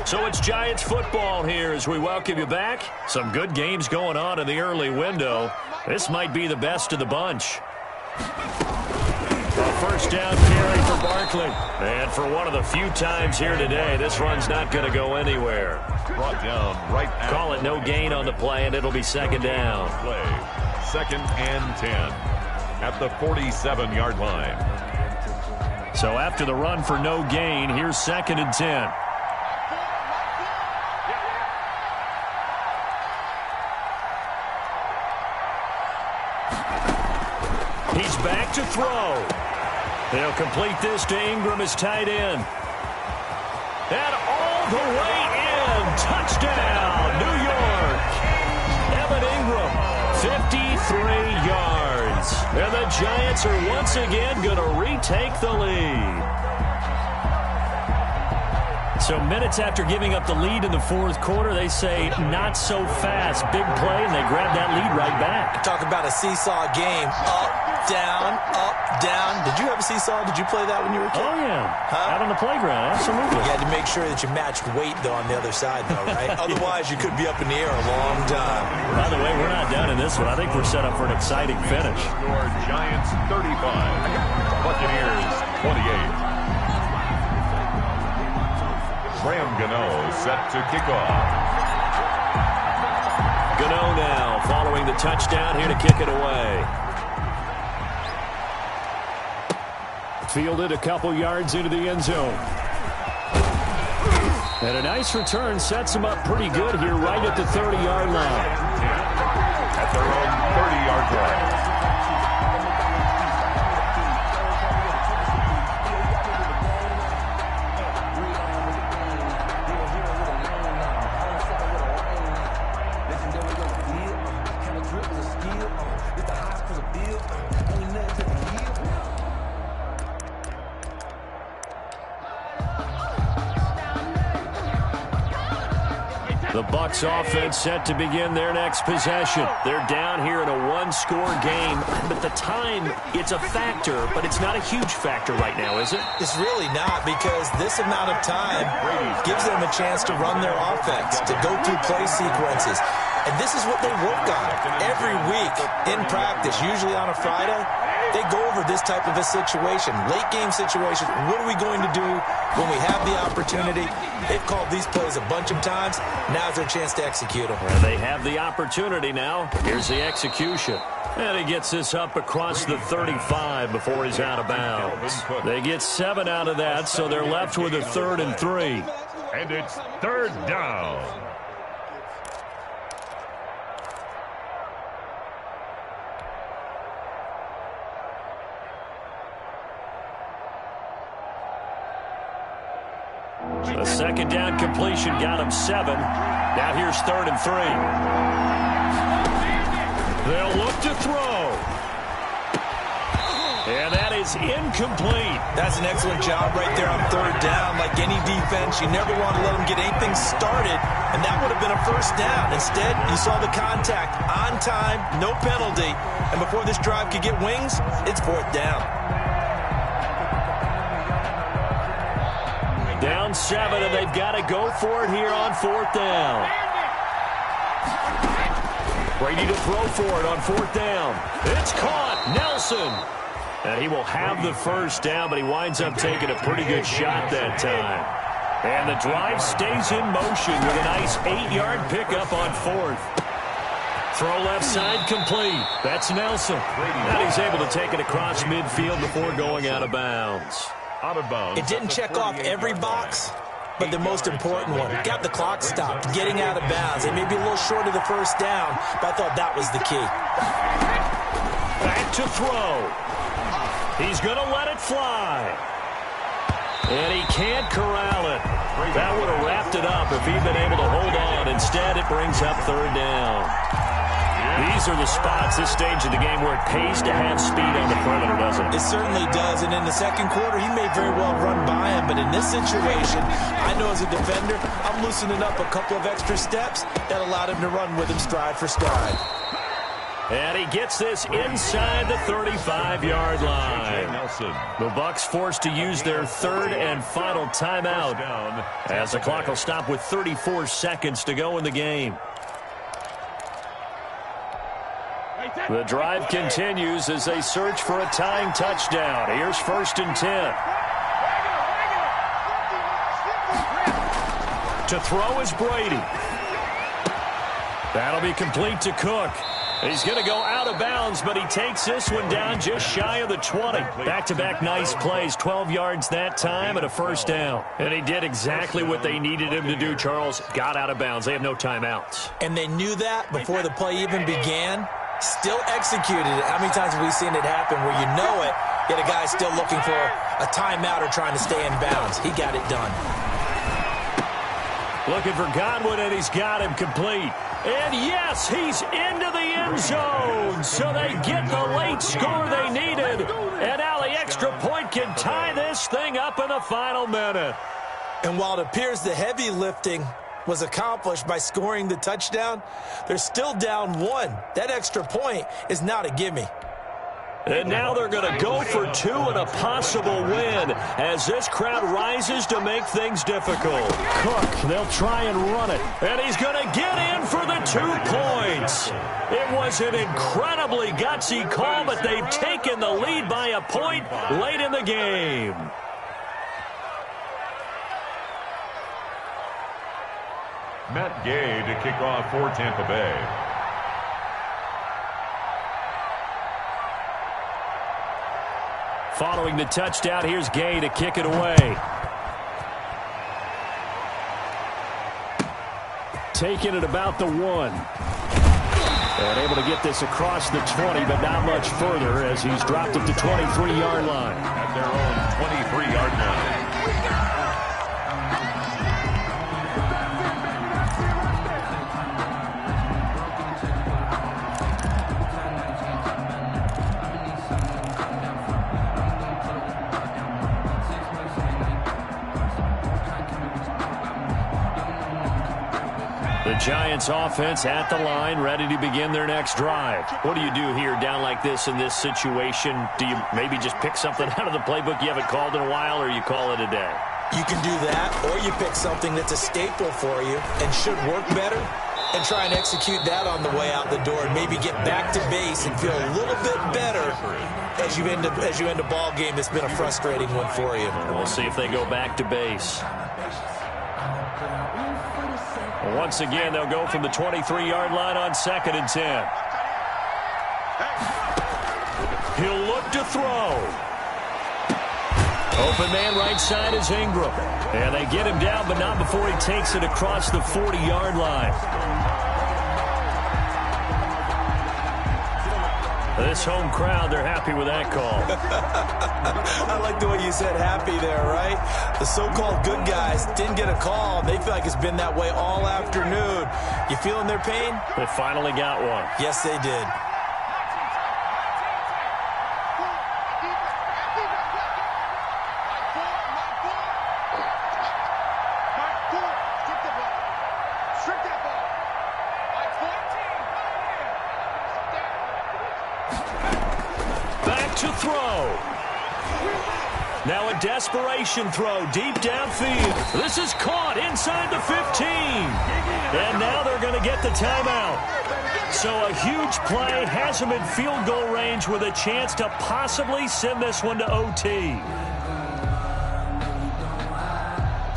So it's Giants football here as we welcome you back. Some good games going on in the early window. This might be the best of the bunch. A first down carry for Barkley. And for one of the few times here today, this run's not going to go anywhere. Brought down right at Call it no gain on the play, and it'll be 2nd down. play. 2nd and 10 at the 47-yard line. So after the run for no gain, here's 2nd and 10. He's back to throw. They'll complete this to Ingram as tight end. And all the way in. Touchdown, New York. Evan Ingram, 53 yards. And the Giants are once again going to retake the lead. So minutes after giving up the lead in the 4th quarter, they say not so fast. Big play, and they grab that lead right back. Talk about a seesaw game. Up, down, up, down. Did you ever see Seesaw? Did you play that when you were a kid? Oh, yeah. Out on the playground, absolutely. You had to make sure that you matched weight, though, on the other side, though, right? Otherwise, you could be up in the air a long time. By the way, we're not done in this one. I think we're set up for an exciting finish. Score Giants 35, Buccaneers 28. Graham Gano set to kick off. Gano now following the touchdown here to kick it away. Fielded a couple yards into the end zone. And a nice return sets him up pretty good here right at the 30-yard line. At their own 30-yard line. The Bucs offense set to begin their next possession. They're down here in a one-score game, but the time, it's a factor, but it's not a huge factor right now, is it? It's really not, because this amount of time gives them a chance to run their offense, to go through play sequences. And this is what they work on every week in practice, usually on a Friday. They go over this type of a situation, late-game situation. What are we going to do when we have the opportunity? They've called these plays a bunch of times. Now's their chance to execute them. And they have the opportunity now. Here's the execution. And he gets this up across the 35 before he's out of bounds. They get 7 out of that, so they're left with a 3rd and 3. And it's 3rd down. A 2nd down completion got him 7. Now here's 3rd and 3. They'll look to throw. And that is incomplete. That's an excellent job right there on 3rd down. Like any defense, you never want to let them get anything started, and that would have been a 1st down. Instead, you saw the contact on time, no penalty, and before this drive could get wings, it's 4th down. Down 7, and they've got to go for it here on 4th down. Brady to throw for it on 4th down. It's caught. Nelson. And he will have the 1st down, but he winds up taking a pretty good shot that time. And the drive stays in motion with a nice 8-yard pickup on 4th. Throw left side complete. That's Nelson. And he's able to take it across midfield before going out of bounds. Out of bounds. It didn't check off every box, but the most important one. Got the clock stopped, getting out of bounds. They may be a little short of the 1st down, but I thought that was the key. Back to throw. He's going to let it fly. And he can't corral it. That would have wrapped it up if he'd been able to hold on. Instead, it brings up 3rd down. These are the spots, this stage of the game, where it pays to have speed on the perimeter, doesn't it? It certainly does, and in the 2nd quarter, he may very well run by him, but in this situation, I know as a defender, I'm loosening up a couple of extra steps that allowed him to run with him stride for stride. And he gets this inside the 35-yard line. The Bucs forced to use their 3rd and final timeout, as the clock will stop with 34 seconds to go in the game. The drive continues as they search for a tying touchdown. Here's 1st and 10. To throw is Brady. That'll be complete to Cook. He's going to go out of bounds, but he takes this one down just shy of the 20. Back-to-back nice plays, 12 yards that time and a 1st down. And he did exactly what they needed him to do, Charles. Got out of bounds. They have no timeouts. And they knew that before the play even began. Still executed it. How many times have we seen it happen where you know it, yet a guy's still looking for a timeout or trying to stay in bounds? He got it done. Looking for Godwin, and he's got him complete. And yes, he's into the end zone. So they get the late score they needed. And now the extra point can tie this thing up in the final minute. And while it appears the heavy lifting was accomplished by scoring the touchdown, they're still down 1. That extra point is not a gimme. And now they're going to go for two and a possible win as this crowd rises to make things difficult. Cook, they'll try and run it. And he's going to get in for the 2 points. It was an incredibly gutsy call, but they've taken the lead by a point late in the game. Matt Gay to kick off for Tampa Bay. Following the touchdown, here's Gay to kick it away. Taking it about the 1. And able to get this across the 20, but not much further as he's dropped it to 23-yard line. At their own 23-yard line. Giants offense at the line, ready to begin their next drive. What do you do here down like this in this situation? Do you maybe just pick something out of the playbook you haven't called in a while, or you call it a day? You can do that, or you pick something that's a staple for you and should work better and try and execute that on the way out the door and maybe get back to base and feel a little bit better as you end a ball game that's been a frustrating one for you. We'll see if they go back to base. Once again, they'll go from the 23-yard line on 2nd and 10. He'll look to throw. Open man right side is Ingram. And they get him down, but not before he takes it across the 40-yard line. This home crowd, they're happy with that call. I like the way you said happy there, right? The so-called good guys didn't get a call. They feel like it's been that way all afternoon. You feeling their pain? They finally got one. Yes, they did. To throw. Now a desperation throw deep downfield. This is caught inside the 15. And now they're going to get the timeout. So a huge play has them in field goal range with a chance to possibly send this one to OT.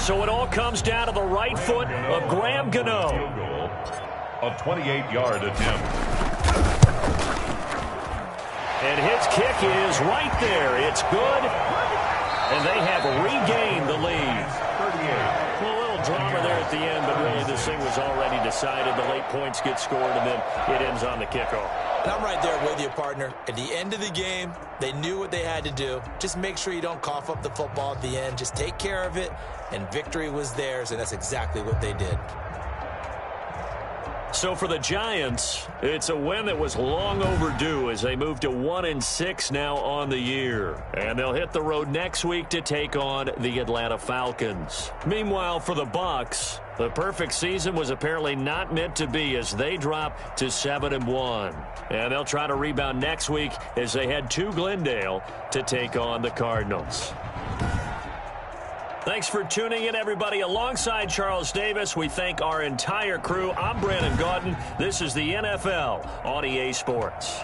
So it all comes down to the right foot of Graham Gano. Field goal of 28-yard attempt. And his kick is right there. It's good. And they have regained the lead. 38. Well, a little drama there at the end, but really this thing was already decided. The late points get scored, and then it ends on the kickoff. And I'm right there with you, partner. At the end of the game, they knew what they had to do. Just make sure you don't cough up the football at the end. Just take care of it, and victory was theirs, and that's exactly what they did. So for the Giants, it's a win that was long overdue as they move to 1-6 now on the year. And they'll hit the road next week to take on the Atlanta Falcons. Meanwhile, for the Bucs, the perfect season was apparently not meant to be as they drop to 7-1. And they'll try to rebound next week as they head to Glendale to take on the Cardinals. Thanks for tuning in, everybody. Alongside Charles Davis, we thank our entire crew. I'm Brandon Gaudin. This is the NFL on EA Sports.